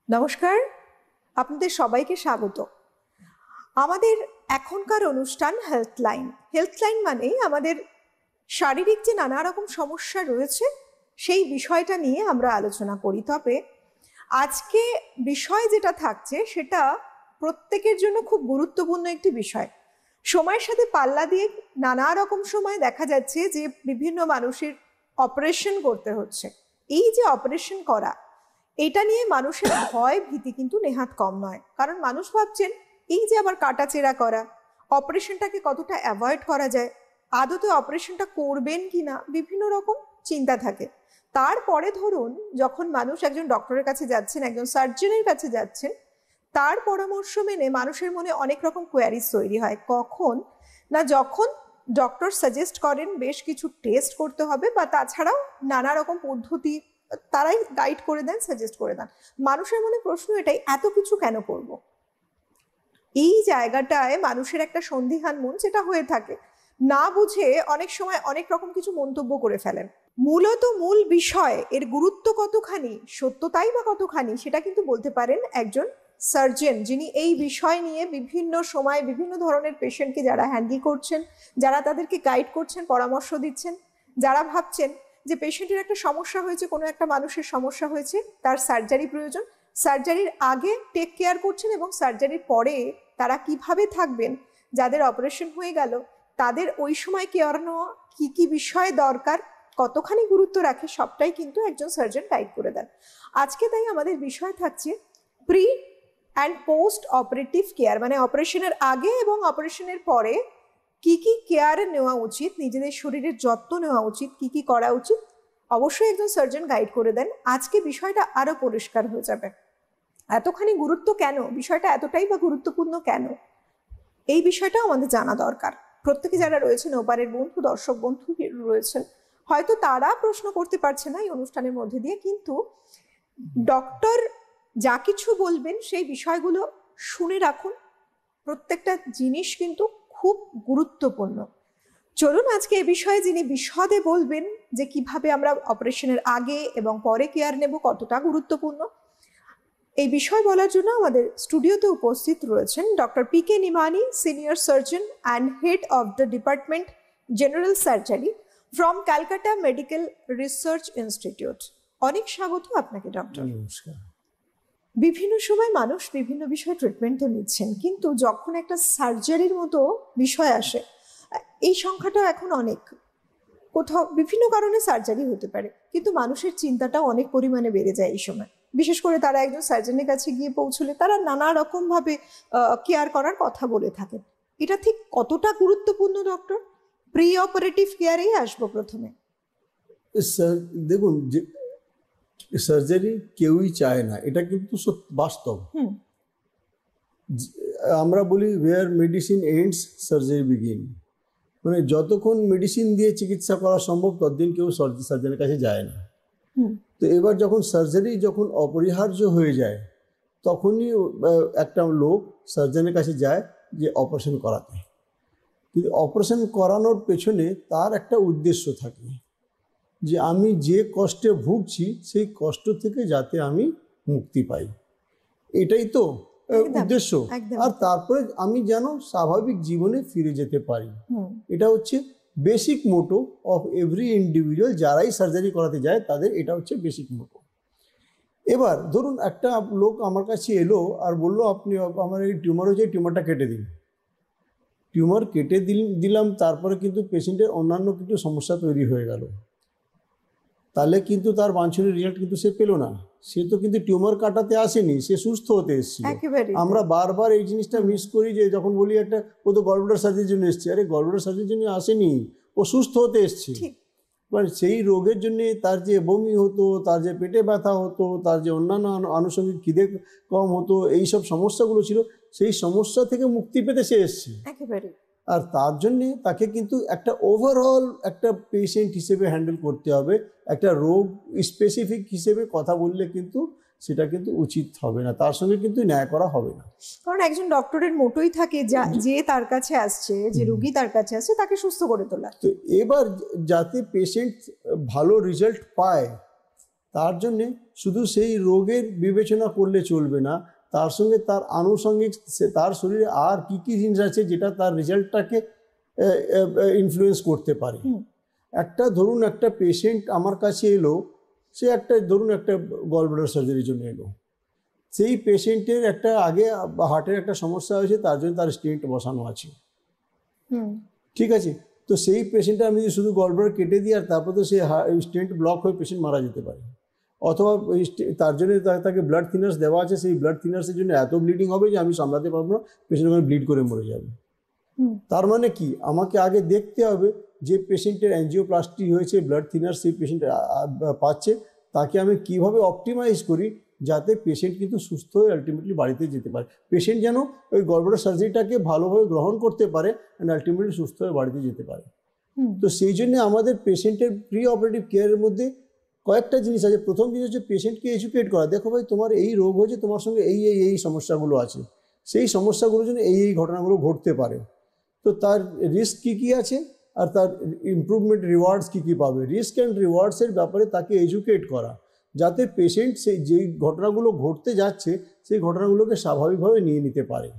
নমস্কার, আপনাদের সবাইকে স্বাগত। আমাদের এখনকার অনুষ্ঠান হেলথলাইন। হেলথলাইন মানে আমাদের শারীরিক যে নানা রকম সমস্যা রয়েছে সেই বিষয়টা নিয়ে আমরা আলোচনা করি। তবে আজকে বিষয় যেটা থাকছে সেটা প্রত্যেকের জন্য খুব গুরুত্বপূর্ণ একটি বিষয়। সময়ের সাথে পাল্লা দিয়ে নানা রকম সময় দেখা যাচ্ছে যে বিভিন্ন মানুষের অপারেশন করতে হচ্ছে। এই যে অপারেশন করা, এটা নিয়ে মানুষের ভয় ভীতি কিন্তু নেহাত কম নয়। কারণ মানুষ ভাবছেন এই যে আবার কাটাচেরা করা, অপারেশনটাকে কতটা অ্যাভয়েড করা যায়, আদতে অপারেশনটা করবেন কি না, বিভিন্ন রকম চিন্তা থাকে। তারপরে ধরুন যখন মানুষ একজন ডক্টরের কাছে যাচ্ছেন, একজন সার্জনের কাছে যাচ্ছেন, তার পরামর্শ মেনে মানুষের মনে অনেক রকম কোয়ারিজ তৈরি হয়। কখন না, যখন ডক্টর সাজেস্ট করেন বেশ কিছু টেস্ট করতে হবে বা তাছাড়াও নানা রকম পদ্ধতি তারাই গাইড করে দেন, সাজেস্ট করে দেন। মানুষের মনে প্রশ্ন এটাই, এত কিছু কেন করব? এই জায়গাটায় মানুষের একটা সন্দিহান মন যেটা হয়ে থাকে, না বুঝে অনেক সময় অনেক রকম কিছু মন্তব্য করে ফেলেন। মূলত মূল বিষয়, এর গুরুত্ব কতখানি, সত্যতাই বা কতখানি, সেটা কিন্তু বলতে পারেন একজন সার্জন, যিনি এই বিষয় নিয়ে বিভিন্ন সময় বিভিন্ন ধরনের পেশেন্টকে যারা হ্যান্ডেল করছেন, যারা তাদেরকে গাইড করছেন, পরামর্শ দিচ্ছেন, যারা ভাবছেন যে পেশেন্টের একটা সমস্যা হয়েছে, কোনো একটা মানুষের সমস্যা হয়েছে, তার সার্জারি প্রয়োজন, সার্জারির আগে টেক কেয়ার করছেন এবং সার্জারির পরে তারা কিভাবে থাকবেন, যাদের অপারেশন হয়ে গেল তাদের ওই সময় কেয়ার নেওয়া, কি কি বিষয় দরকার, কতখানি গুরুত্ব রাখে, সবটাই কিন্তু একজন সার্জন গাইড করে দেন। আজকে তাই আমাদের বিষয় থাকছে pre and post operative care, মানে অপারেশনের আগে এবং অপারেশনের পরে কি কি কেয়ার নেওয়া উচিত, নিজেদের শরীরের যত্ন নেওয়া উচিত, কি কি করা উচিত, অবশ্যই একজন সার্জন গাইড করে দেন। আজকে বিষয়টা আরো পরিষ্কার হয়ে যাবে। এতখানি গুরুত্ব কেন, বিষয়টা এতটাই বা গুরুত্বপূর্ণ কেন, এই বিষয়টাও আমাদের জানা দরকার। প্রত্যেকে যারা রয়েছেন, ওপারের বন্ধু, দর্শক বন্ধু রয়েছেন, হয়তো তারা প্রশ্ন করতে পারছে না এই অনুষ্ঠানের মধ্যে দিয়ে, কিন্তু ডক্টর যা কিছু বলবেন সেই বিষয়গুলো শুনে রাখুন। প্রত্যেকটা জিনিস কিন্তু খুব গুরুত্বপূর্ণ। চলুন আজকে এই বিষয়ে যিনি বিশদে বলবেন যে কিভাবে আমরা অপারেশনের আগে এবং পরে কেয়ার নেব, কতটা গুরুত্বপূর্ণ, এই বিষয় বলার জন্য আমাদের স্টুডিওতে উপস্থিত রয়েছেন doctor PK. নিমানি, senior surgeon and head of the department general surgery from Calcutta medical research institute. অনেক স্বাগত আপনাকে ডক্টর। নমস্কার। বিভিন্ন সময় মানুষ বিভিন্ন বিষয়ে ট্রিটমেন্ট তো নিচ্ছেন, কিন্তু যখন একটা সার্জারির মতো বিষয় আসে, এই সংখ্যাটা এখন অনেক, কোথাও বিভিন্ন কারণে সার্জারি হতে পারে, কিন্তু মানুষের চিন্তাটাও অনেক পরিমাণে বেড়ে যায় এই সময়। বিশেষ করে তারা একজন সার্জনের কাছে গিয়ে পৌঁছলে তারা নানা রকম ভাবে কেয়ার করার কথা বলে থাকেন। এটা ঠিক কতটা গুরুত্বপূর্ণ ডক্টর? প্রি অপারেটিভ কেয়ারেই আসবো প্রথমে। স্যার দেখুন, যে সার্জারি কেউই চায় না, এটা কিন্তু বাস্তব। আমরা বলি where medicine ends surgery begin, মানে যতক্ষণ মেডিসিন দিয়ে চিকিৎসা করা সম্ভব ততদিন কেউ সার্জনের কাছে যায় না। তো এবার যখন সার্জারি যখন অপরিহার্য হয়ে যায়, তখনই একটা লোক সার্জনের কাছে যায় যে অপারেশন করাতে। কিন্তু অপারেশন করানোর পেছনে তার একটা উদ্দেশ্য থাকে, যে আমি যে কষ্টে ভুগছি সেই কষ্ট থেকে যাতে আমি মুক্তি পাই, এটাই তো উদ্দেশ্য। আর তারপরে আমি যেন স্বাভাবিক জীবনে ফিরে যেতে পারি, এটা হচ্ছে basic motto of every individual. যারাই সার্জারি করাতে যায় তাদের এটা হচ্ছে বেসিক মোটো। এবার ধরুন একটা লোক আমার কাছে এলো আর বললো, আপনি আমার এই টিউমার হয়েছে, টিউমারটা কেটে দিন। টিউমার কেটে দিলাম, তারপরে কিন্তু পেশেন্টের অন্যান্য কিছু সমস্যা তৈরি হয়ে গেল, তাহলে কিন্তু তার বাঞ্ছনীয় রেজাল্ট কিন্তু সে পেল না। সে তো কিন্তু টিউমার কাটাতে আসেনি, সে সুস্থ হতে এসেছিল। আমরা বারবার এই জিনিসটা মিস করি, যে যখন বলি একটা ও তো গলব্লাডার সার্জারির জন্য এসছে, আরে গলব্লাডার সার্জারির জন্য আসেনি, ও সুস্থ হতে এসছে। মানে সেই রোগের জন্যে তার যে বমি হতো, তার যে পেটে ব্যথা হতো, তার যে অন্যান্য আনুষঙ্গিক খিদে কম হতো, এই সব সমস্যাগুলো ছিল, সেই সমস্যা থেকে মুক্তি পেতে সে এসছে। আর তার জন্যে তাকে কিন্তু একটা ওভারঅল একটা পেশেন্ট হিসেবে হ্যান্ডেল করতে হবে। একটা রোগ স্পেসিফিক হিসেবে কথা বললে কিন্তু সেটা কিন্তু উচিত হবে না, তার সঙ্গে কিন্তু ন্যায় করা হবে না। কারণ একজন ডক্টরের মোটোই থাকে যে তার কাছে আসছে, যে রোগী তার কাছে আসছে, তাকে সুস্থ করে তোলা। তো এবার যাতে পেশেন্ট ভালো রেজাল্ট পায়, তার জন্যে শুধু সেই রোগের বিবেচনা করলে চলবে না, তার সঙ্গে তার আনুষঙ্গিক তার শরীরে আর কি কি জিনিস আছে যেটা তার রেজাল্টটাকে ইনফ্লুয়েন্স করতে পারে। একটা ধরুন একটা পেশেন্ট আমার কাছে এলো, সে একটা ধরুন একটা গলব্লাডার সার্জারির জন্য এলো, সেই পেশেন্টের একটা আগে হার্টের একটা সমস্যা হয়েছে, তার জন্য তার স্টেন্ট বসানো আছে, ঠিক আছে। তো সেই পেশেন্টটা আমি যদি শুধু গলব্লাডার কেটে দিই আর তারপর তো সে স্টেন্ট ব্লক হয়ে পেশেন্ট মারা যেতে পারে, অথবা তার জন্য তাকে ব্লাড থিনার্স দেওয়া আছে, সেই ব্লাড থিনার্সের জন্য এত ব্লিডিং হবে যে আমি সামলাতে পারবো না, পেশেন্ট ওখানে ব্লিড করে মরে যাবে। তার মানে কি, আমাকে আগে দেখতে হবে যে পেশেন্টের অ্যাঞ্জিওপ্লাস্টি হয়েছে, ব্লাড থিনার সেই পেশেন্ট পাচ্ছে, তাকে আমি কিভাবে অপটিমাইজ করি যাতে পেশেন্ট কিন্তু সুস্থ হয়ে আলটিমেটলি বাড়িতে যেতে পারে, পেশেন্ট যেন ওই গলব্লাডার সার্জারিটাকে ভালোভাবে গ্রহণ করতে পারে অ্যান্ড আলটিমেটলি সুস্থ হয়ে বাড়িতে যেতে পারে। তো সেই জন্য আমাদের পেশেন্টের প্রি অপারেটিভ কেয়ারের মধ্যে কয়েকটা জিনিস আছে। প্রথম জিনিস হচ্ছে পেশেন্টকে এডুকেট করা, দেখো ভাই তোমার এই রোগ হয়েছে, তোমার সঙ্গে এই এই এই সমস্যাগুলো আছে, সেই সমস্যাগুলোর জন্য এই এই ঘটনাগুলো ঘটতে পারে, তো তার রিস্ক কী কী আছে আর তার ইমপ্রুভমেন্ট রিওয়ার্ডস কী কী পাবে, রিস্ক অ্যান্ড রিওয়ার্ডসের ব্যাপারে তাকে এডুকেট করা, যাতে পেশেন্ট সেই যেই ঘটনাগুলো ঘটতে যাচ্ছে সেই ঘটনাগুলোকে স্বাভাবিকভাবে নিয়ে নিতে পারে।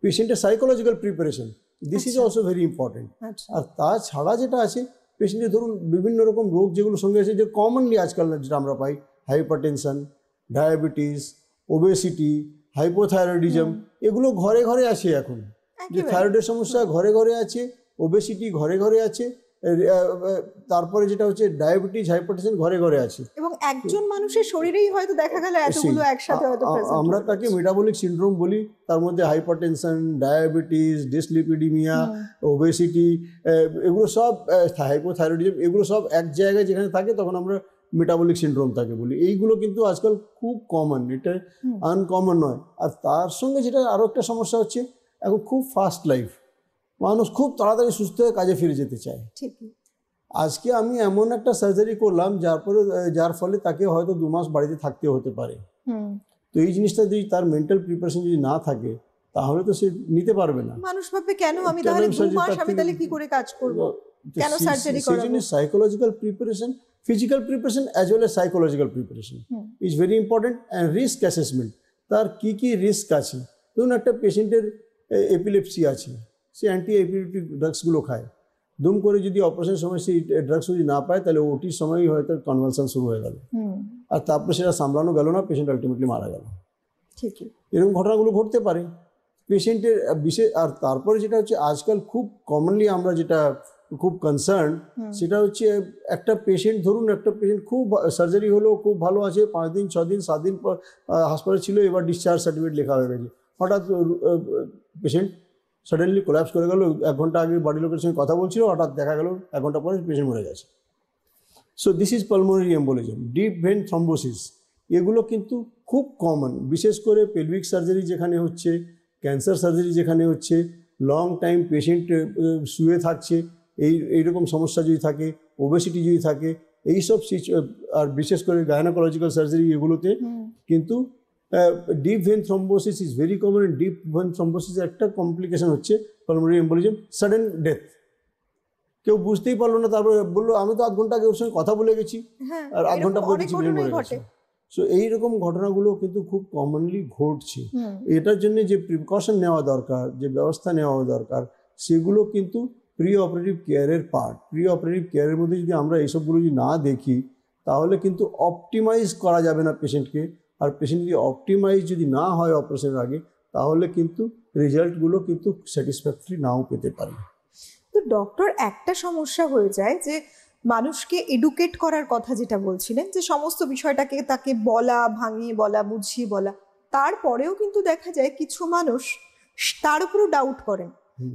পেশেন্টের psychological preparation, this is also very important. আর তাছাড়া যেটা আছে, পেশেন্টের ধরুন বিভিন্ন রকম রোগ যেগুলো সঙ্গে আছে, যে কমনলি আজকাল যেটা আমরা পাই, হাইপারটেনশন, ডায়াবেটিস, ওবেসিটি, হাইপোথাইরয়েডিজম, এগুলো ঘরে ঘরে আছে এখন, যে থাইরয়েডের সমস্যা ঘরে ঘরে আছে, ওবেসিটি ঘরে ঘরে আছে, তারপরে যেটা হচ্ছে ডায়াবেটিস, হাইপারটেনশন ঘরে ঘরে আছে, এবং একজন মানুষের শরীরেই হয়তো দেখা গেল এতগুলো একসাথে হয়তো প্রেজেন্ট। আমরা তাকে মেটাবলিক সিনড্রোম বলি, তার মধ্যে হাইপারটেনশন, ডায়াবেটিস, ডিসলিপিডিমিয়া, ওবেসিটি, এগুলো সব, হাইপোথাইরয়েডিজম, এগুলো সব এক জায়গায় যেখানে থাকে তখন আমরা মেটাবলিক সিনড্রোম তাকে বলি। এইগুলো কিন্তু আজকাল খুব কমন, এটা আনকমন নয়। আর তার সঙ্গে যেটা আরও একটা সমস্যা হচ্ছে, এখন খুব ফাস্ট লাইফ, মানুষ খুব তাড়াতাড়ি সুস্থ হয়ে কাজে ফিরে যেতে চায়। আজকে আমি এমন একটা সার্জারি করলাম যার ফলে তাকে হয়তো 2 মাস বাড়িতে থাকতে হতে পারে, তো এই জিনিসটা যদি তার মেন্টাল প্রিপারেশন যদি না থাকে তাহলে তো সে নিতে পারবে না। মানুষ ভাববে কেন আমি তাহলে 2 মাস আমি তাহলে কি করে কাজ করব, কেন সার্জারি করব। সেই জন্য psychological preparation, physical preparation as well as psychological preparation is very important, and risk assessment, তার কি কি রিস্ক আছে। ধরুন একটা পেশেন্টের এপিলেপসি আছে, সে অ্যান্টি এপিলেপটিক ড্রাগসগুলো খায়, দুম করে যদি অপারেশনের সময় সেই ড্রাগস যদি না পায় তাহলে ওটির সময়ই হয়তো কনভালশন শুরু হয়ে গেল, আর তারপরে সেটা সামলানো গেল না, পেশেন্ট আলটিমেটলি মারা গেল। এরকম ঘটনাগুলো ঘটতে পারে পেশেন্টের বিশেষ। আর তারপরে যেটা হচ্ছে আজকাল খুব কমনলি আমরা যেটা খুব কনসার্ন, সেটা হচ্ছে একটা পেশেন্ট, ধরুন একটা পেশেন্ট খুব সার্জারি হলো, খুব ভালো আছে, 5 দিন 6 দিন 7 দিন পর হাসপাতালে ছিল, এবার ডিসচার্জ সার্টিফিকেট লেখা হয়ে গেছে, হঠাৎ পেশেন্ট সাডেনলি কোল্যাপস করে গেল। 1 ঘন্টা আগে বাড়ির লোকের সঙ্গে কথা বলছিল, হঠাৎ দেখা গেল 1 ঘন্টা পরে পেশেন্ট মরে গেছে। So this is pulmonary embolism, deep vein thrombosis, এগুলো কিন্তু খুব কমন, বিশেষ করে পেলভিক সার্জারি যেখানে হচ্ছে, ক্যান্সার সার্জারি যেখানে হচ্ছে, লং টাইম পেশেন্ট শুয়ে থাকছে, এইরকম সমস্যা যদি থাকে, ওবেসিটি যদি থাকে, এইসব আর বিশেষ করে গাইনোকোলজিক্যাল সার্জারি, এগুলোতে কিন্তু deep vein thrombosis is very common. Deep vein thrombosis একটা কমপ্লিকেশন হচ্ছে পালমোনারি এম্বোলিজম, সাডেন ডেথ, কেউ বুঝতেই পারলো না, তারপরে বললো আমি তো 1 ঘন্টা আগে ওর সঙ্গে কথা বলে গেছি, আর 1 ঘন্টা পরে কিছু মরে গেছে। সো এইরকম ঘটনাগুলো কিন্তু খুব কমনলি ঘটছে। এটার জন্য যে প্রিকশন নেওয়া দরকার, যে ব্যবস্থা নেওয়া দরকার, সেগুলো কিন্তু প্রি অপারেটিভ কেয়ারের পার্ট। প্রি অপারেটিভ কেয়ারের মধ্যে যদি আমরা এইসবগুলো যদি না দেখি তাহলে কিন্তু অপটিমাইজ করা যাবে না পেশেন্টকে, আর পেশেন্ট যদি অপটিমাইজ যদি না হয় অপারেশনের আগে, তাহলে কিন্তু রেজাল্টগুলো কিন্তু স্যাটিসফ্যাক্টরি নাও পেতে পারে। তো ডক্টর, একটা সমস্যা হয়ে যায় যে মানুষকে এডুকেট করার কথা যেটা বলছিলেন, যে সমস্ত বিষয়টাকে তাকে বলা, ভাঙিয়ে বলা, বুঝিয়ে বলা, তারপরেও কিন্তু দেখা যায় কিছু মানুষ তার উপরও ডাউট করেন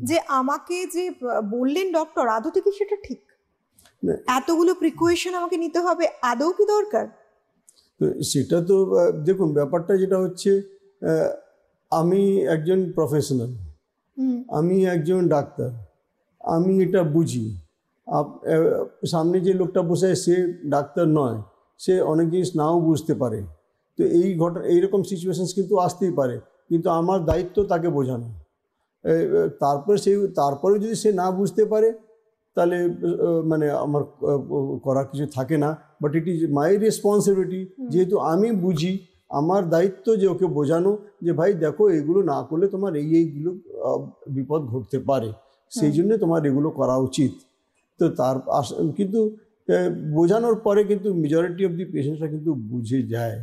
যে আমাকে যে বললেন ডক্টর, আদৌ কি সেটা ঠিক, এতগুলো প্রিকশন আমাকে নিতে হবে, আদৌ কি দরকার? সেটা তো দেখুন, ব্যাপারটা যেটা হচ্ছে, আমি একজন প্রফেশনাল, আমি একজন ডাক্তার, আমি এটা বুঝি, সামনে যে লোকটা বসে সে ডাক্তার নয়, সে অনেক জিনিস নাও বুঝতে পারে, তো এইরকম সিচুয়েশনস কিন্তু আসতেই পারে, কিন্তু আমার দায়িত্ব তাকে বোঝানো। তারপরে যদি সে না বুঝতে পারে তাহলে মানে আমার করার কিছু থাকে না, but it is my responsibility, যেহেতু আমি বুঝি, আমার দায়িত্ব যে ওকে বোঝানো যে ভাই দেখো এগুলো না করলে তোমার এইগুলো বিপদ ঘটতে পারে, সেই জন্য তোমার এগুলো করা উচিত। তো তার কিন্তু বোঝানোর পরে কিন্তু মেজরিটি অফ দি পেশেন্টসরা কিন্তু বুঝে যায়।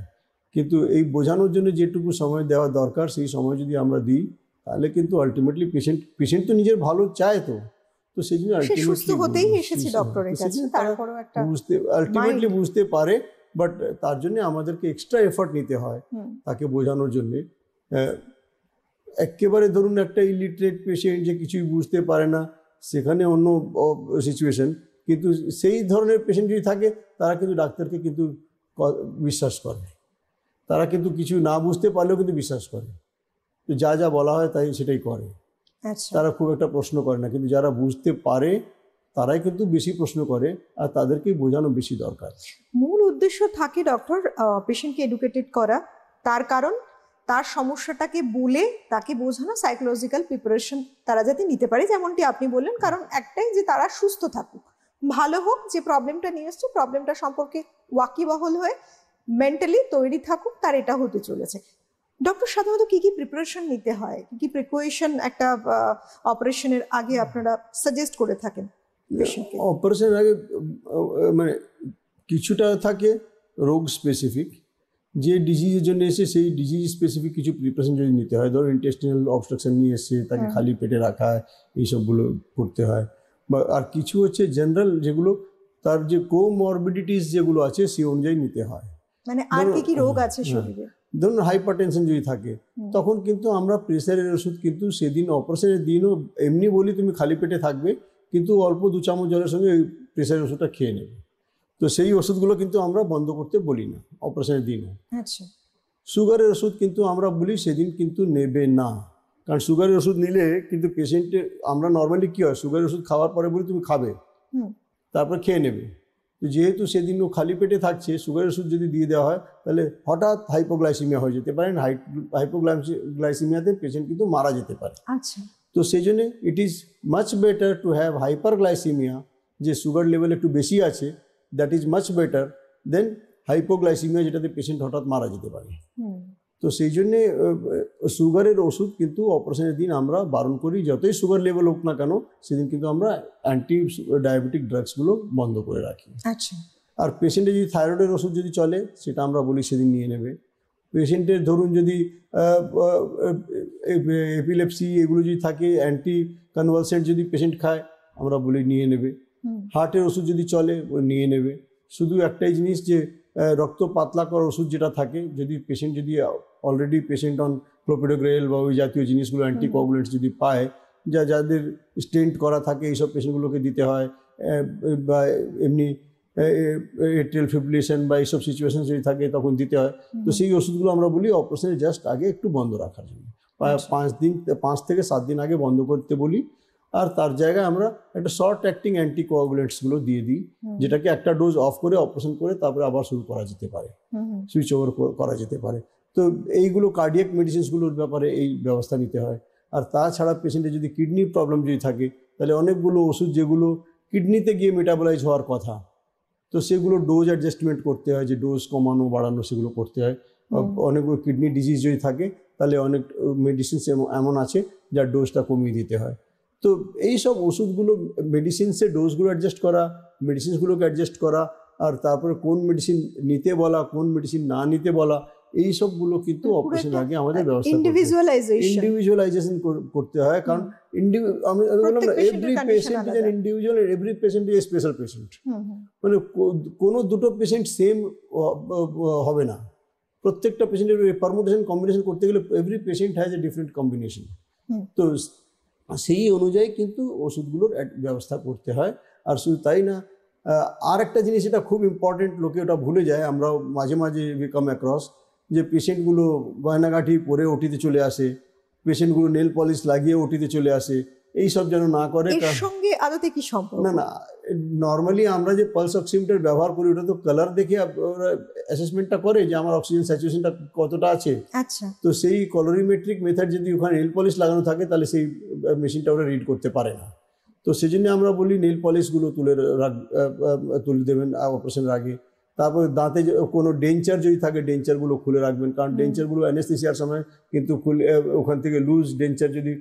কিন্তু এই বোঝানোর জন্য যেটুকু সময় দেওয়া দরকার সেই সময় যদি আমরা দিই তাহলে কিন্তু আলটিমেটলি পেশেন্ট তো নিজের ভালো চায়, তো সেই জন্য সুস্থ হতেই এসেছে ডক্টরের কাছে, তারপরেও একটা আলটিমেটলি বুঝতে পারে, বাট তার জন্য আমাদেরকে এক্সট্রা এফর্ট নিতে হয় তাকে বোঝানোর জন্যে। একেবারে ধরুন একটা ইলিটারেট পেশেন্ট যে কিছুই বুঝতে পারে না, সেখানে অন্য সিচুয়েশন, কিন্তু সেই ধরনের পেশেন্ট যদি থাকে তারা কিন্তু ডাক্তারকে কিন্তু বিশ্বাস করে, তারা কিন্তু কিছু না বুঝতে পারলেও কিন্তু বিশ্বাস করে, তো যা যা বলা হয় তাই সেটাই করে। তারা খুব একটা প্রশ্ন করে না, কিন্তু যারা বুঝতে পারে তারাই কিন্তু বেশি প্রশ্ন করে, আর তাদেরকেই বোঝানো বেশি দরকার। মূল উদ্দেশ্য থাকে ডক্টর পেশেন্টকে এডুকেটেড করা, তার কারণ তার সমস্যাটাকে বলে তাকে বোঝানো, সাইকোলজিক্যাল প্রিপারেশন তারা যাতে নিতে পারে, যেমনটি আপনি বললেন, কারণ একটাই যে তারা সুস্থ থাকুক, ভালো হোক, যে প্রবলেমটা নিয়ে এসছে প্রবলেমটা সম্পর্কে ওয়াকিবহল হয়ে মেন্টালি তৈরি থাকুক, তার এটা হতে চলেছে। ডক্টর সাধারণত কি কি প্রিপারেশন নিতে হয়, কি কি প্রিকশন একটা অপারেশনের আগে আপনারা সাজেস্ট করে থাকেন পেশেন্টকে? অপারেশনের আগে মানে কিছুটা থাকে রোগ স্পেসিফিক, যে ডিজিজের জন্য এসে সেই ডিজিজ স্পেসিফিক কিছু প্রিপারেশন যদি নিতে হয়, ধরো ইন্টেস্টিনাল অবস্ট্রাকশন নিয়ে এসছে, তাকে খালি পেটে রাখা হয়, এইসবগুলো করতে হয়। বা আর কিছু হচ্ছে জেনারেল, যেগুলো তার যে কোমরবিডিটিস যেগুলো আছে সেই অনুযায়ী নিতে হয়। মানে আর কি কি রোগ আছে শরীরে, ধরুন হাইপারটেনশন যদি থাকে, তখন কিন্তু আমরা প্রেসারের ওষুধ কিন্তু সেদিন অপারেশনের দিনও এমনি বলি তুমি খালি পেটে থাকবে, কিন্তু অল্প 2 চামচ জলের সঙ্গে ওই প্রেসারের ওষুধটা খেয়ে নেবে। তো সেই ওষুধগুলো কিন্তু আমরা বন্ধ করতে বলি না অপারেশনের দিনও। আচ্ছা, সুগারের ওষুধ কিন্তু আমরা বলি সেদিন কিন্তু নেবে না, কারণ সুগারের ওষুধ নিলে কিন্তু পেশেন্টের, আমরা নর্মালি কী হয়, সুগারের ওষুধ খাওয়ার পরে বলি তুমি খাবে, তারপর খেয়ে নেবে। তো যেহেতু সেদিন ও খালি পেটে থাকছে, সুগারের ওষুধ যদি দিয়ে দেওয়া হয় তাহলে হঠাৎ হাইপোগ্লাইসিমিয়া হয়ে যেতে পারে, হাইপোগ্লাইসিমিয়াতে পেশেন্ট কিন্তু মারা যেতে পারে। আচ্ছা, তো সেই জন্য it is much better to have hyperglycaemia, যে সুগার লেভেল একটু বেশি আছে, that is much better then hypoglycaemia, যেটাতে পেশেন্ট হঠাৎ মারা যেতে পারে। তো সেই জন্যে সুগারের ওষুধ কিন্তু অপারেশনের দিন আমরা বারণ করি, যতই সুগার লেভেল হোক না কেন সেদিন কিন্তু আমরা অ্যান্টি ডায়াবেটিক ড্রাগসগুলো বন্ধ করে রাখি। আচ্ছা, আর পেশেন্টের যদি থাইরয়েডের ওষুধ যদি চলে সেটা আমরা বলি সেদিন নিয়ে নেবে। পেশেন্টের ধরুন যদি এপিলেপসি এগুলো যদি থাকে, অ্যান্টি কনভালসেন্ট যদি পেশেন্ট খায় আমরা বলি নিয়ে নেবে। হার্টের ওষুধ যদি চলে ও নিয়ে নেবে। শুধু একটাই জিনিস যে রক্ত পাতলা করার ওষুধ যেটা থাকে, যদি পেশেন্ট যদি অলরেডি পেশেন্ট অন ক্লোপিডোগ্রেল বা ওই জাতীয় জিনিসগুলো অ্যান্টিকোয়াগুলেন্টস যদি পায়, যাদের স্টেন্ট করা থাকে এইসব পেশেন্টগুলোকে দিতে হয়, বা এমনি এট্রিয়াল ফিব্রিলেশন বা এইসব সিচুয়েশন যদি থাকে তখন দিতে হয়। তো সেই ওষুধগুলো আমরা বলি অপারেশনের জাস্ট আগে একটু বন্ধ রাখার জন্য, 5 থেকে 7 দিন আগে বন্ধ করতে বলি। আর তার জায়গায় আমরা একটা শর্ট অ্যাক্টিং অ্যান্টিকোয়াগুলেন্টসগুলো দিয়ে দিই, যেটাকে একটা ডোজ অফ করে অপারেশন করে তারপরে আবার শুরু করা যেতে পারে, সুইচ ওভার করা যেতে পারে। তো এইগুলো কার্ডিয়াক মেডিসিনসগুলোর ব্যাপারে এই ব্যবস্থা নিতে হয়। আর তাছাড়া পেশেন্টের যদি কিডনির প্রবলেম যদি থাকে তাহলে অনেকগুলো ওষুধ যেগুলো কিডনিতে গিয়ে মেটাবলাইজ হওয়ার কথা, তো সেগুলো ডোজ অ্যাডজাস্টমেন্ট করতে হয়, যে ডোজ কমানো বাড়ানো সেগুলো করতে হয়। অনেকগুলো কিডনি ডিজিজ যদি থাকে তাহলে অনেক মেডিসিনস এমন আছে যার ডোজটা কমিয়ে দিতে হয়। তো এই সব ওষুধগুলো, মেডিসিনসের ডোজগুলো অ্যাডজাস্ট করা, মেডিসিনসগুলোকে অ্যাডজাস্ট করা, আর তারপরে কোন মেডিসিন নিতে বলা, কোন মেডিসিন না নিতে বলা, এই সবগুলো কিন্তু অপারেশন আগে আমাদের ব্যবস্থা ইন্ডিভিজুয়ালাইজেশন করতে হয়। কারণ আমি বললাম না, every patient is an individual, every patient is a special patient. মানে কোনো দুটো পেশেন্ট সেম হবে না, প্রত্যেকটা পেশেন্টের পারমুটেশন কম্বিনেশন করতে গেলে every patient has a different combination. তো সেই অনুযায়ী কিন্তু ওষুধগুলোর ব্যবস্থা করতে হয়। আর শুধু তাই না, আর একটা জিনিস এটা খুব ইম্পর্টেন্ট, লোকে ওটা ভুলে যায়, আমরা মাঝে মাঝে উই কাম অ্যাক্রস, যে পেশেন্টগুলো গয়নাগাঠি পরে ওটিতে চলে আসে, পেশেন্টগুলো নেল পলিশ লাগিয়ে ওটিতে চলে আসে, এই সব যেন না করে। এর সঙ্গে আদতে কি সম্পর্ক? না, নর্মালি আমরা যে পালস অক্সিমিটার ব্যবহার করি ওটা তো কালার দেখে ওরা অ্যাসেসমেন্টটা করে যে আমার অক্সিজেন স্যাচুরেশনটা কতটা আছে। আচ্ছা, তো সেই কলোরিমেট্রিক মেথড যদি ওখানে নেল পলিশ লাগানো থাকে তাহলে সেই মেশিনটা ওরা রিড করতে পারে না। তো সেই জন্য আমরা বলি নেল পলিশগুলো তুলে দেবেন অপারেশনের আগে। তারপরে দাঁতে কোনো ডেঞ্চার যদি থাকে ডেঞ্চারগুলো খুলে রাখবেন, কারণ ডেঞ্চারগুলো অ্যানেস্থেসিয়ার সময় কিন্তু খুলে ওখান থেকে লুজ ডেঞ্চার যদি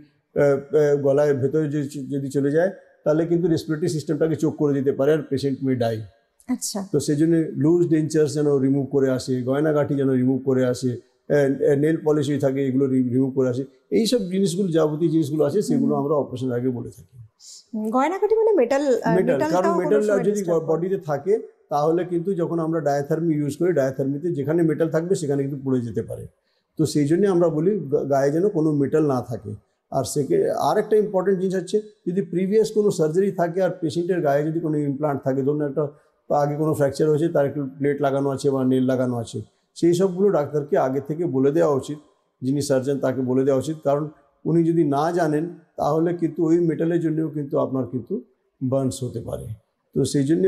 গলায় ভেতরে যদি চলে যায় তাহলে কিন্তু রেসপিরেটরি সিস্টেমটাকে চোখ করে দিতে পারে আর পেশেন্ট মে ডাই। আচ্ছা, তো সেই জন্য লুজ ডেঞ্চার যেন রিমুভ করে আসে, গয়নাগাঠি যেন রিমুভ করে আসে, নেল পলিশ থাকে এগুলো রিমুভ করে আসে, এইসব জিনিসগুলো যাবতীয় জিনিসগুলো আছে সেগুলো আমরা অপারেশনের আগে বলে থাকি। গয়নাকাটি মানে মেটাল, কারণ মেটাল যদি বডিতে থাকে তাহলে কিন্তু যখন আমরা ডায়াথার্মি ইউজ করি, ডায়াথার্মিতে যেখানে মেটাল থাকবে সেখানে কিন্তু পুড়ে যেতে পারে। তো সেই জন্য আমরা বলি গায়ে যেন কোনো মেটাল না থাকে। আর আর একটা ইম্পর্টেন্ট জিনিস হচ্ছে যদি প্রিভিয়াস কোনো সার্জারি থাকে আর পেশেন্টের গায়ে যদি কোনো ইমপ্লান্ট থাকে, ধরুন একটা আগে কোনো ফ্র্যাকচার হয়েছে, তার একটু প্লেট লাগানো আছে বা নেল লাগানো আছে, সেই সবগুলো ডাক্তারকে আগে থেকে বলে দেওয়া উচিত, যিনি সার্জন তাকে বলে দেওয়া উচিত। কারণ উনি যদি না জানেন তাহলে কিন্তু ওই মেটালের জন্যও কিন্তু আপনার কিন্তু বার্নস হতে পারে। তো সেই জন্য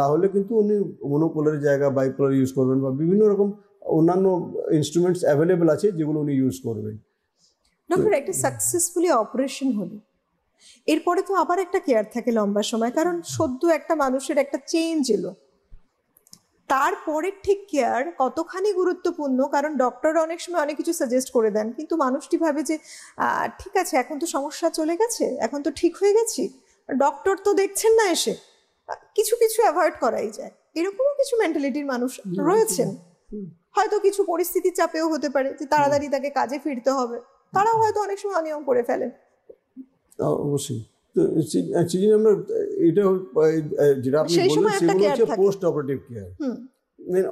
তাহলে কিন্তু উনি মনোপোলারের জায়গা বাইপোলার ইউজ করবেন বা বিভিন্ন রকম অন্যান্য ইনস্ট্রুমেন্টস অ্যাভেলেবেল আছে যেগুলো উনি ইউজ করবেন। ডক্টর, একটা সাকসেসফুলি অপারেশন হলো এরপরে তো আবার একটা কেয়ার থাকে লম্বা সময়, কারণ সদ্য একটা মানুষের একটা চেঞ্জ এলো, তারপরে ঠিক কেয়ার কতখানি গুরুত্বপূর্ণ? কারণ ডক্টর অনেক সময় অনেক কিছু সাজেস্ট করে দেন, কিন্তু মানুষটি ভাবে যে ঠিক আছে এখন তো সমস্যা চলে গেছে, এখন তো ঠিক হয়ে গেছি, ডক্টর তো দেখছেন না এসে, কিছু কিছু অ্যাভয়েড করাই যায়, এরকমও কিছু মেন্টালিটির মানুষ রয়েছেন। হয়তো কিছু পরিস্থিতির চাপেও হতে পারে যে তাড়াতাড়ি তাকে কাজে ফিরতে হবে, তারাও হয়তো অনেক সময় অনিয়ম করে ফেলেন। অবশ্যই। তো অ্যাকচুয়ালি আমরা এটা যেটা আপনি বললেন সেগুলো হচ্ছে পোস্ট অপারেটিভ কেয়ার,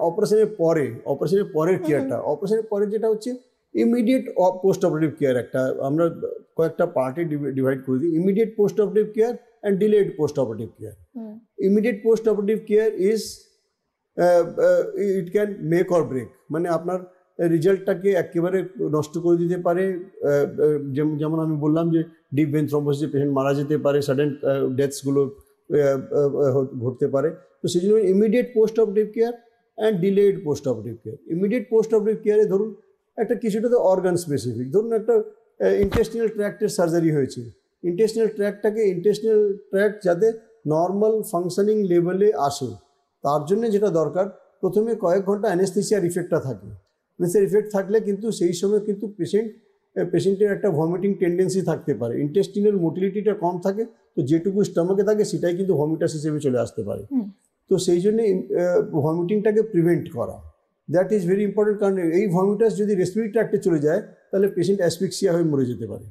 অপারেশনের পরের কেয়ারটা। অপারেশনের পরে যেটা হচ্ছে ইমিডিয়েট পোস্ট অপারেটিভ কেয়ার, একটা আমরা কয়েকটা পার্টে ডিভাইড করে দিই, immediate post operative care and delayed post operative care. Immediate post operative care is it can make or break, মানে আপনার রেজাল্টটাকে একেবারে নষ্ট করে দিতে পারে। যেমন আমি বললাম যে ডিপ ভেন থ্রম্বোসিসে পেশেন্ট মারা যেতে পারে, সাডেন ডেথসগুলো ঘটতে পারে। তো সেই জন্য immediate post operative care and delayed post operative care. Immediate post operative কেয়ারে ধরুন একটা কিছুটা তো অর্গান স্পেসিফিক, ধরুন একটা ইন্টেস্টিনাল ট্র্যাক্টের সার্জারি হয়েছে, ইন্টেস্টিনাল ট্র্যাক্ট যাতে নর্মাল ফাংশনিং লেভেলে আসে তার জন্য যেটা দরকার, প্রথমে কয়েক ঘন্টা অ্যানেস্থেসিয়ার ইফেক্টটা থাকে। অ্যানেস্থেসিয়ার ইফেক্ট থাকলে কিন্তু সেই সময় কিন্তু পেশেন্টের একটা ভমিটিং টেন্ডেন্সি থাকতে পারে, ইন্টেস্টিনাল মোটিলিটিটা কম থাকে, তো যেটুকু স্টমাকে থাকে সেটাই কিন্তু ভমিটাস হিসেবে চলে আসতে পারে। তো সেই জন্য ভমিটিংটাকে প্রিভেন্ট করা, দ্যাট ইজ ভেরি ইম্পর্টেন্ট। কারণ এই ভমিটাস যদি রেসপিরেটরি ট্র্যাক্টে চলে যায় তাহলে পেশেন্ট অ্যাসফিক্সিয়া হয়ে মরে যেতে পারে।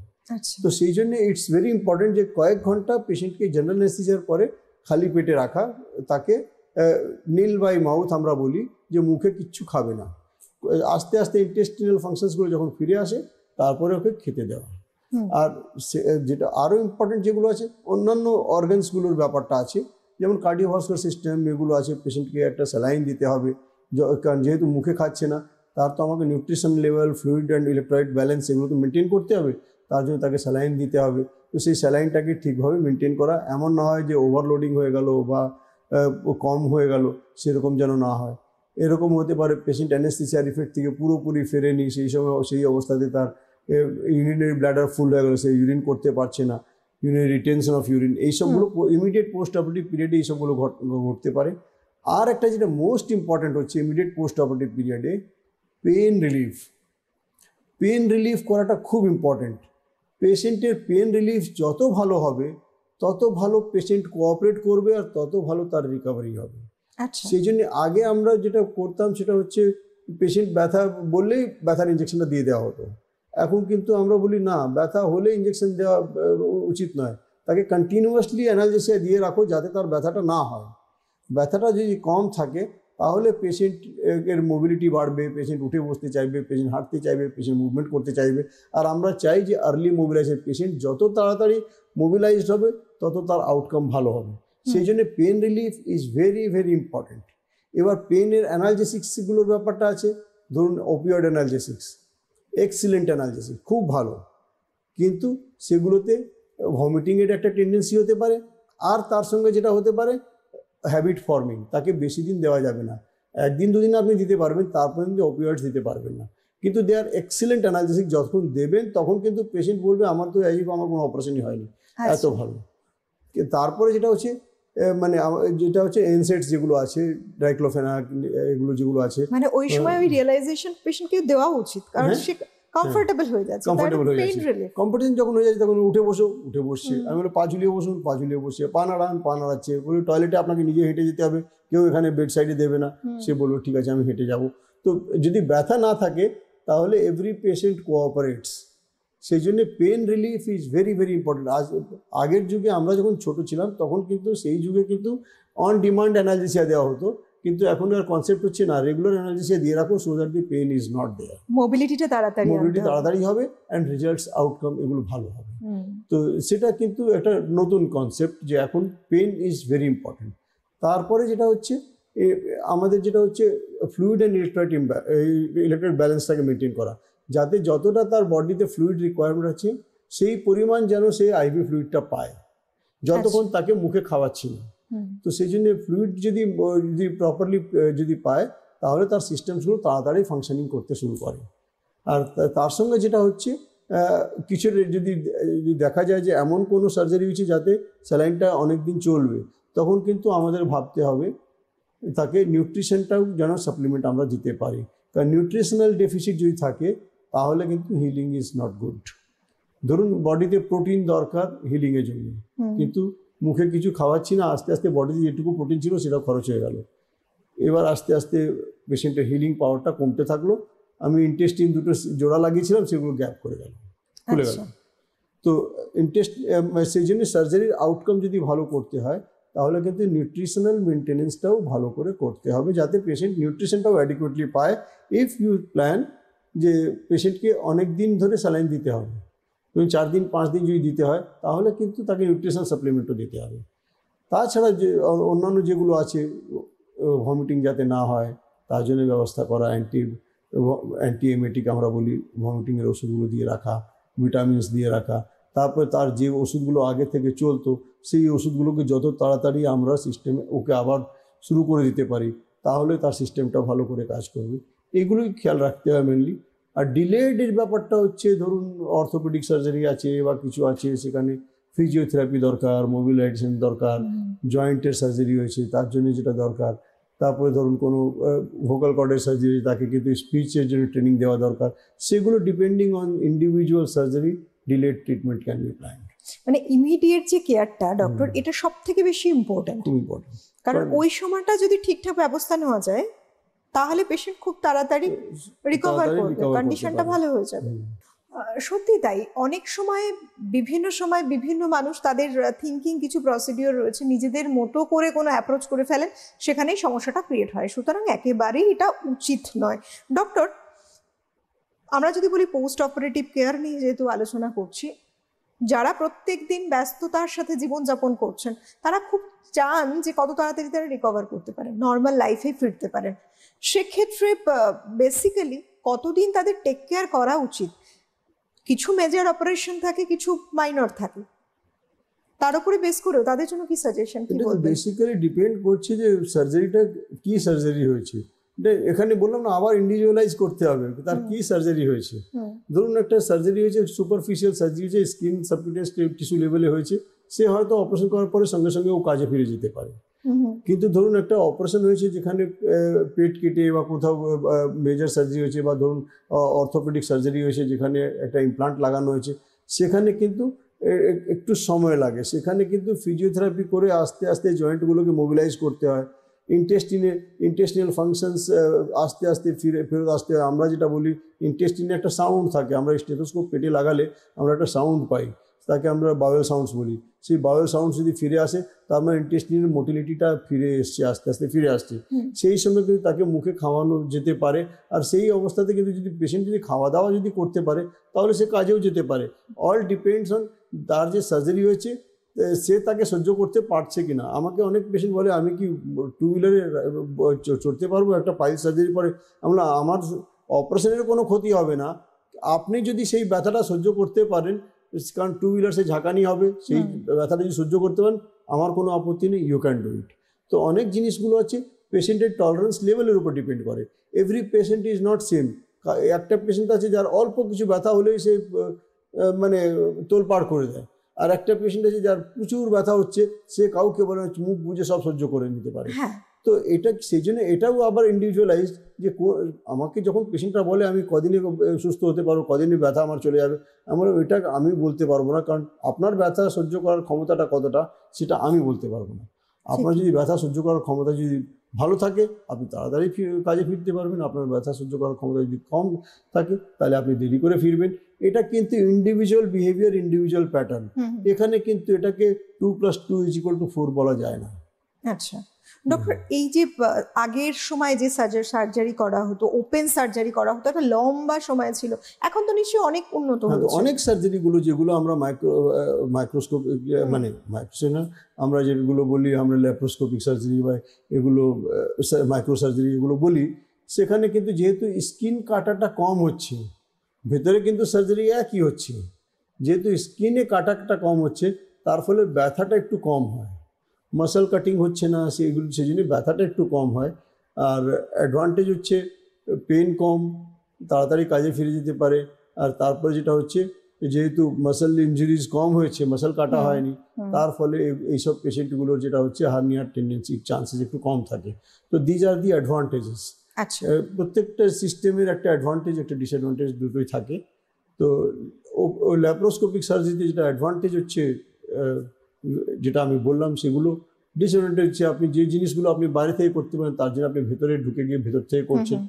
তো সেই জন্য ইটস ভেরি ইম্পর্টেন্ট যে কয়েক ঘন্টা পেশেন্টকে জেনারেল অ্যানেস্থেসিয়ার পরে খালি পেটে রাখা, তাকে নীল বাই মাউথ আমরা বলি যে মুখে কিচ্ছু খাবে না, আস্তে আস্তে ইন্টেস্টিনাল ফাংশনসগুলো যখন ফিরে আসে তারপরে ওকে খেতে দেওয়া। আর যেটা আরও ইম্পর্টেন্ট যেগুলো আছে অন্যান্য অর্গানসগুলোর ব্যাপারটা আছে, যেমন কার্ডিওভাস্কুলার সিস্টেম, এগুলো আছে, পেশেন্টকে একটা স্যালাইন দিতে হবে, কারণ যেহেতু মুখে খাচ্ছে না তার তো আমাকে nutrition level, fluid and electrolyte balance এগুলো তো মেনটেন করতে হবে, তার জন্য তাকে স্যালাইন দিতে হবে। তো সেই স্যালাইনটাকে ঠিকভাবে মেনটেন করা, এমন না হয় যে ওভারলোডিং হয়ে গেল বা কম হয়ে গেল, সেরকম যেন না হয়। এরকম হতে পারে পেশেন্ট অ্যানেস্থেসিয়ার ইফেক্ট থেকে পুরোপুরি ফেরেনি, সেই অবস্থাতে তার ইউরিনারি ব্লাডার ফুল হয়ে গেলো, সে ইউরিন করতে পারছে না, ইউরিনারি রিটেনশন অফ ইউরিন, এইসবগুলো ইমিডিয়েট পোস্ট অপারেটিভ পিরিয়ডে এইসবগুলো ঘটতে পারে। আর একটা যেটা মোস্ট ইম্পর্ট্যান্ট হচ্ছে ইমিডিয়েট পোস্ট অপারেটিভ পিরিয়ডে পেন রিলিফ। পেন রিলিফ করাটা খুব ইম্পর্ট্যান্ট। পেশেন্টের পেন রিলিফ যত ভালো হবে তত ভালো পেশেন্ট কোঅপারেট করবে আর তত ভালো তার রিকভারি হবে। সেই জন্য আগে আমরা যেটা করতাম সেটা হচ্ছে পেশেন্ট ব্যথা বললেই ব্যথার ইঞ্জেকশনটা দিয়ে দেওয়া হতো। এখন কিন্তু আমরা বলি না, ব্যথা হলে ইঞ্জেকশন দেওয়া উচিত নয়, তাকে কন্টিনিউয়াসলি অ্যানালজেসিয়া দিয়ে রাখো যাতে তার ব্যথাটা না হয়। ব্যথাটা যদি কম থাকে তাহলে পেশেন্টের মোবিলিটি বাড়বে, পেশেন্ট উঠে বসতে চাইবে, পেশেন্ট হাঁটতে চাইবে, পেশেন্ট মুভমেন্ট করতে চাইবে। আর আমরা চাই যে আর্লি মোবিলাইজেশন, পেশেন্ট যত তাড়াতাড়ি মোবিলাইজড হবে তত তার আউটকাম ভালো হবে। সেই জন্য pain relief is very very important. এবার পেনের অ্যানালজেসিক্সগুলোর ব্যাপারটা আছে, ধরুন ওপিওয়েড অ্যানালজেসিক্স, এক্সিলেন্ট অ্যানালজেসিক্স, খুব ভালো, কিন্তু সেগুলোতে ভমিটিংয়ের একটা টেন্ডেন্সি হতে পারে। আর তার সঙ্গে যেটা হতে পারে হ্যাবিট ফর্মিং, তাকে বেশি দিন দেওয়া যাবে না, একদিন দুদিন আপনি দিতে পারবেন, তারপরে কিন্তু ওপিওয়েডস দিতে পারবেন না। কিন্তু দে আর এক্সিলেন্ট অ্যানালজেসিক, যখন দেবেন তখন কিন্তু পেশেন্ট বলবে আমার তো আমার কোনো অপারেশনই হয়নি, এত ভালো। তারপরে যেটা হচ্ছে মানে যেটা হচ্ছে এনসেটস যেগুলো আছে, ডাইক্লোফেনাক এগুলো যেগুলো আছে, মানে ওই সময় ওই রিয়েলাইজেশন পেশেন্টকে দেওয়া উচিত, কারণ সে কমফোর্টেবল হয়ে যাচ্ছে, কমফোর্টেবল হয়ে পেইন যাচ্ছে। রিলিফ। কমফোর্টেবল যখন হয়ে যাচ্ছে তখন উঠে বসছে। আমি বলি পা ঝুলিয়ে বসুন, পা ঝুলিয়ে বসছে, পা নাড়াচ্ছে। বলি টয়লেটে আপনাকে নিজে হেঁটে যেতে হবে, কেউ এখানে বেড সাইডে দেবে না। সে বললো ঠিক আছে আমি হেঁটে যাব। তো যদি ব্যথা না থাকে তাহলে এভরি পেশেন্ট কোঅপারেটস। সেই জন্য pain relief is very very important. আগের যুগে আমরা যখন ছোট ছিলাম তখন কিন্তু সেই যুগে কিন্তু অন ডিমান্ড অ্যানালজেসিয়া দেওয়া হতো, কিন্তু এখন আর কনসেপ্ট হচ্ছে না, রেগুলার অ্যানালজেসিয়া দিয়ে রাখো so that the pain is not there. Mobility তাড়াতাড়ি হবে অ্যান্ড রেজাল্টস আউটকাম এগুলো ভালো হবে। তো সেটা কিন্তু একটা নতুন কনসেপ্ট যে এখন পেন ইজ ভেরি ইম্পর্টেন্ট। তারপরে যেটা হচ্ছে আমাদের যেটা হচ্ছে ফ্লুইড অ্যান্ড ইলেকট্রোলাইট ব্যালেন্সটাকে মেনটেন করা, যাতে যতটা তার বডিতে ফ্লুইড রিকোয়ারমেন্ট আছে সেই পরিমাণ যেন সে আইভি ফ্লুইডটা পায় যতক্ষণ তাকে মুখে খাওয়াচ্ছি না। তো সেই জন্য ফ্লুইড যদি প্রপারলি যদি পায় তাহলে তার সিস্টেমসগুলো তাড়াতাড়ি ফাংশনিং করতে শুরু করে। আর তার সঙ্গে যেটা হচ্ছে কিছু যদি দেখা যায় যে এমন কোনো সার্জারি হচ্ছে যাতে স্যালাইনটা অনেক দিন চলবে, তখন কিন্তু আমাদের ভাবতে হবে তাকে নিউট্রিশনটাও যেন সাপ্লিমেন্ট আমরা দিতে পারি। কারণ নিউট্রিশনাল ডেফিসিট যদি থাকে তাহলে কিন্তু হিলিং ইজ নট গুড। ধরুন বডিতে প্রোটিন দরকার হিলিংয়ের জন্য, কিন্তু মুখে কিছু খাওয়াচ্ছি না, আস্তে আস্তে বডিতে যেটুকু প্রোটিন ছিল সেটা খরচ হয়ে গেল। এবার আস্তে আস্তে পেশেন্টের হিলিং পাওয়ারটা কমতে থাকলো। আমি ইন্টেস্টিন দুটো জোড়া লাগিয়েছিলাম, সেগুলো গ্যাপ করে গেল, খুলে গেল। তো সেই জন্য সার্জারির আউটকাম যদি ভালো করতে হয় তাহলে কিন্তু নিউট্রিশনাল মেনটেনেন্সটাও ভালো করে করতে হবে, যাতে পেশেন্ট নিউট্রিশনটাও অ্যাডিকুয়েটলি পায়। ইফ ইউ প্ল্যান যে পেশেন্টকে অনেক দিন ধরে স্যালাইন দিতে হবে, 4 দিন 5 দিন যদি দিতে হয় তাহলে কিন্তু তাকে নিউট্রিশনাল সাপ্লিমেন্টও দিতে হবে। তাছাড়া যে অন্যান্য যেগুলো আছে, ভমিটিং যাতে না হয় তার জন্য ব্যবস্থা করা, অ্যান্টিএমেটিক আমরা বলি, ভমিটিংয়ের ওষুধগুলো দিয়ে রাখা, ভিটামিনস দিয়ে রাখা। তারপরে তার যে ওষুধগুলো আগে থেকে চলতো সেই ওষুধগুলোকে যত তাড়াতাড়ি আমরা সিস্টেমে ওকে আবার শুরু করে দিতে পারি তাহলে তার সিস্টেমটা ভালো করে কাজ করবে। এগুলোই খেয়াল রাখতে হয় মেনলি। আর ডিলেডের ব্যাপারটা হচ্ছে, ধরুন অর্থোপেডিক সার্জারি আছে বা কিছু আছে, সেখানে ফিজিওথেরাপি দরকার, মোবিলাইজেশন দরকার, জয়েন্টের সার্জারি হয়েছে তার জন্য যেটা দরকার। তারপরে ধরুন কোনো ভোকাল কর্ডের সার্জারি, তাকে কিন্তু স্পিচের জন্য ট্রেনিং দেওয়া দরকার। সেগুলো depending on individual surgery delayed treatment can be planned. মানে ইমিডিয়েট যে কেয়ারটা ডক্টর, এটা সব থেকে বেশি ইম্পর্টেন্ট, কারণ ওই সময়টা যদি ঠিকঠাক ব্যবস্থা নেওয়া যায় তাহলে পেশেন্ট খুব তাড়াতাড়ি রিকভার করবে, কন্ডিশনটা ভালো হয়ে যাবে। সত্যি তাই, অনেক সময় বিভিন্ন মানুষ তাদের থিঙ্কিং কিছু প্রসিডিওর রয়েছে, নিজেদের মতো করে কোনো অ্যাপ্রোচ করে ফেলেন, সেখানেই সমস্যাটা ক্রিয়েট হয়। সুতরাং একেবারেই এটা উচিত নয়। ডক্টর, আমরা যদি বলি পোস্ট অপারেটিভ কেয়ার নিয়ে যেহেতু আলোচনা করছি, যারা প্রত্যেক দিন ব্যস্ততার সাথে জীবনযাপন করছেন তারা খুব চান যে কত তাড়াতাড়ি তারা রিকভার করতে পারেন, নর্মাল লাইফে ফিরতে পারেন। সেক্ষেত্রে বেসিক্যালি কতদিন তাদের টেক কেয়ার করা উচিত? কিছু মেজর অপারেশন থাকে, কিছু মাইনর থাকে, তার উপরে বেস করেও তাদের জন্য কি সাজেশন, কি বলবেন? বেসিক্যালি ডিপেন্ড করছে যে সার্জারিটা কি সার্জারি হয়েছে। এখানে বললাম না, আবার ইন্ডিভিজুয়ালাইজ করতে হবে তার কি সার্জারি হয়েছে। ধরুন একটা সার্জারি হয়েছে, সুপারফিশিয়াল সার্জারি হয়েছে, স্কিন সাবকিউটেনিয়াস টিস্যু লেভেলে হয়েছে, সে হয়তো অপারেশন করার পরে সঙ্গে সঙ্গে ও কাজে ফিরে যেতে পারে। কিন্তু ধরুন একটা অপারেশন হয়েছে যেখানে পেট কেটে বা কোথাও মেজর সার্জারি হয়েছে, বা ধরুন অর্থোপেডিক সার্জারি হয়েছে যেখানে একটা ইমপ্লান্ট লাগানো হয়েছে, সেখানে কিন্তু একটু সময় লাগে। সেখানে কিন্তু ফিজিওথেরাপি করে আস্তে আস্তে জয়েন্টগুলোকে মোবিলাইজ করতে হয়। ইন্টেস্টিনাল ফাংশনস আস্তে আস্তে ফেরত আসতে হয়। আমরা যেটা বলি ইন্টেস্টিনে একটা সাউন্ড থাকে, আমরা স্টেথোস্কোপ পেটে লাগালে আমরা একটা সাউন্ড পাই, তাকে আমরা বাওয়েল সাউন্ডস বলি। সেই বাওয়েল সাউন্ডস যদি ফিরে আসে তার মানে ইন্টেস্টিনের মোটিলিটিটা ফিরে এসছে, আস্তে আস্তে ফিরে আসছে। সেই সময় কিন্তু তাকে মুখে খাওয়ানো যেতে পারে। আর সেই অবস্থাতে কিন্তু যদি পেশেন্ট যদি খাওয়া দাওয়া যদি করতে পারে তাহলে সে কাজেও যেতে পারে। অল ডিপেন্ডস অন তার যে সার্জারি হয়েছে সে তাকে সহ্য করতে পারছে কিনা। আমাকে অনেক পেশেন্ট বলে আমি কি 2 হুইলারে চড়তে পারবো একটা পাইল সার্জারি পরে? আমরা আমার অপারেশনের কোনো ক্ষতি হবে না, আপনি যদি সেই ব্যথাটা সহ্য করতে পারেন, কারণ 2 হুইলার সে ঝাঁকানি হবে, সেই ব্যথাটা যদি সহ্য করতে পারেন আমার কোনো আপত্তি নেই, ইউ ক্যান ডু ইট। তো অনেক জিনিসগুলো আছে পেশেন্টের টলারেন্স লেভেলের উপর ডিপেন্ড করে। Every patient is not same. একটা পেশেন্ট আছে যার অল্প কিছু ব্যথা হলেই সে মানে তোলপাড় করে দেয়, আর একটা পেশেন্ট আছে যার প্রচুর ব্যথা হচ্ছে, সে কাউকে বলে মুখ বুজে সব সহ্য করে নিতে পারে। তো এটা সেই জন্য এটাও আবার ইন্ডিভিজুয়ালাইজ, যে আমাকে যখন পেশেন্টরা বলে আমি কদিনে সুস্থ হতে পারবো, কদিনে ব্যথা আমার চলে যাবে, আমার এটা আমি বলতে পারবো না, কারণ আপনার ব্যথা সহ্য করার ক্ষমতাটা কতটা সেটা আমি বলতে পারবো না। আপনার যদি ব্যথা সহ্য করার ক্ষমতা যদি ভালো থাকে আপনি তাড়াতাড়ি কাজে ফিরতে পারবেন, আপনার ব্যথা সহ্য করার ক্ষমতা যদি কম থাকে তাহলে আপনি দেরি করে ফিরবেন। এটা কিন্তু ইন্ডিভিজুয়াল বিহেভিয়ার, ইন্ডিভিজুয়াল প্যাটার্ন। এখানে কিন্তু এটাকে 2+2=4 বলা যায় না। আচ্ছা ডক্টর, এই যে আগের সময় যে সার্জারি করা হতো, ওপেন সার্জারি করা হতো, একটা লম্বা সময় ছিল, এখন তো নিশ্চয়ই অনেক উন্নত হয়েছে। অনেক সার্জারিগুলো যেগুলো আমরা মাইক্রোস্কোপ মানে আমরা যেগুলো বলি আমরা ল্যাপ্রোস্কোপিক সার্জারি বা এগুলো মাইক্রো সার্জারি এগুলো বলি, সেখানে কিন্তু যেহেতু স্কিন কাটাটা কম হচ্ছে, ভেতরে কিন্তু সার্জারি একই হচ্ছে, যেহেতু স্কিনে কাটাটা কম হচ্ছে তার ফলে ব্যথাটা একটু কম হয়, মাসল কাটিং হচ্ছে না, সেগুলো সেই জন্য ব্যথাটা একটু কম হয়। আর অ্যাডভান্টেজ হচ্ছে পেন কম, তাড়াতাড়ি কাজে ফিরে যেতে পারে। আর তারপরে যেটা হচ্ছে যেহেতু মাসল ইনজুরিজ কম হয়েছে, মাসল কাটা হয়নি, তার ফলে এইসব পেশেন্টগুলোর যেটা হচ্ছে হার্নিয়ার টেন্ডেন্সি চান্সেস একটু কম থাকে। তো দিজ আর দি অ্যাডভান্টেজেস। প্রত্যেকটা সিস্টেমের একটা অ্যাডভান্টেজ একটা ডিসঅ্যাডভান্টেজ দুটোই থাকে। তো ল্যাপ্রোস্কোপিক সার্জারিতে যেটা অ্যাডভান্টেজ হচ্ছে যেটা আমি বললাম, সেগুলো ডিসঅ্যাডভান্টেজ হচ্ছে আপনি যে জিনিসগুলো আপনি বাইরে থেকে করতে পারেন তার জন্য আপনি ভেতরে ঢুকে গিয়ে ভেতর থেকে করছেন।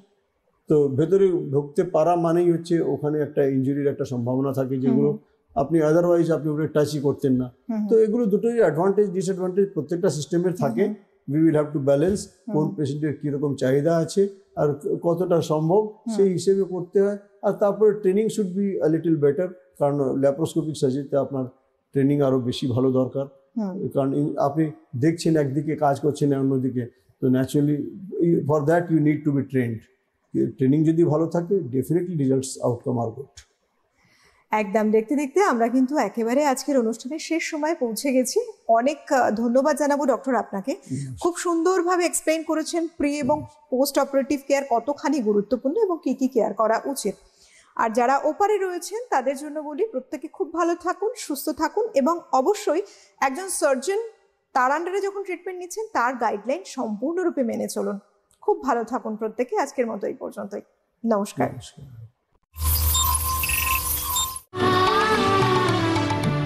তো ভেতরে ঢুকতে পারা মানেই হচ্ছে ওখানে একটা ইনজুরির একটা সম্ভাবনা থাকে, যেগুলো আপনি আদারওয়াইজ আপনি ওটা টাচই করতেন না। তো এগুলো দুটোই অ্যাডভান্টেজ ডিসঅ্যাডভান্টেজ প্রত্যেকটা সিস্টেমের থাকে। We will have to balance কোন পেশেন্টের কীরকম চাহিদা আছে আর কতটা সম্ভব সেই হিসেবে করতে হয়। আর তারপরে training should be a little better, কারণ ল্যাপ্রোস্কোপিক সার্জারিতে আপনার ট্রেনিং আরও বেশি ভালো দরকার, কারণ আপনি দেখছেন একদিকে কাজ করছেন অন্যদিকে। তো naturally for that you need to be trained. Training যদি ভালো থাকে definitely results outcome are good. একদম। দেখতে দেখতে আমরা কিন্তু একেবারে আজকের অনুষ্ঠানের শেষ সময় পৌঁছে গেছি। অনেক ধন্যবাদ জানাবো ডক্টর আপনাকে, খুব সুন্দরভাবে এক্সপ্লেইন করেছেন প্রি এবং পোস্ট অপারেটিভ কেয়ার কতখানি গুরুত্বপূর্ণ এবং কি কি কেয়ার করা উচিত। আর যারা ওপারে রয়েছেন তাদের জন্য বলি প্রত্যেকে খুব ভালো থাকুন, সুস্থ থাকুন এবং অবশ্যই একজন সার্জন তার আন্ডারে যখন ট্রিটমেন্ট নিচ্ছেন তার গাইডলাইন সম্পূর্ণরূপে মেনে চলুন। খুব ভালো থাকুন প্রত্যেকে। আজকের মতো এই পর্যন্তই। নমস্কার।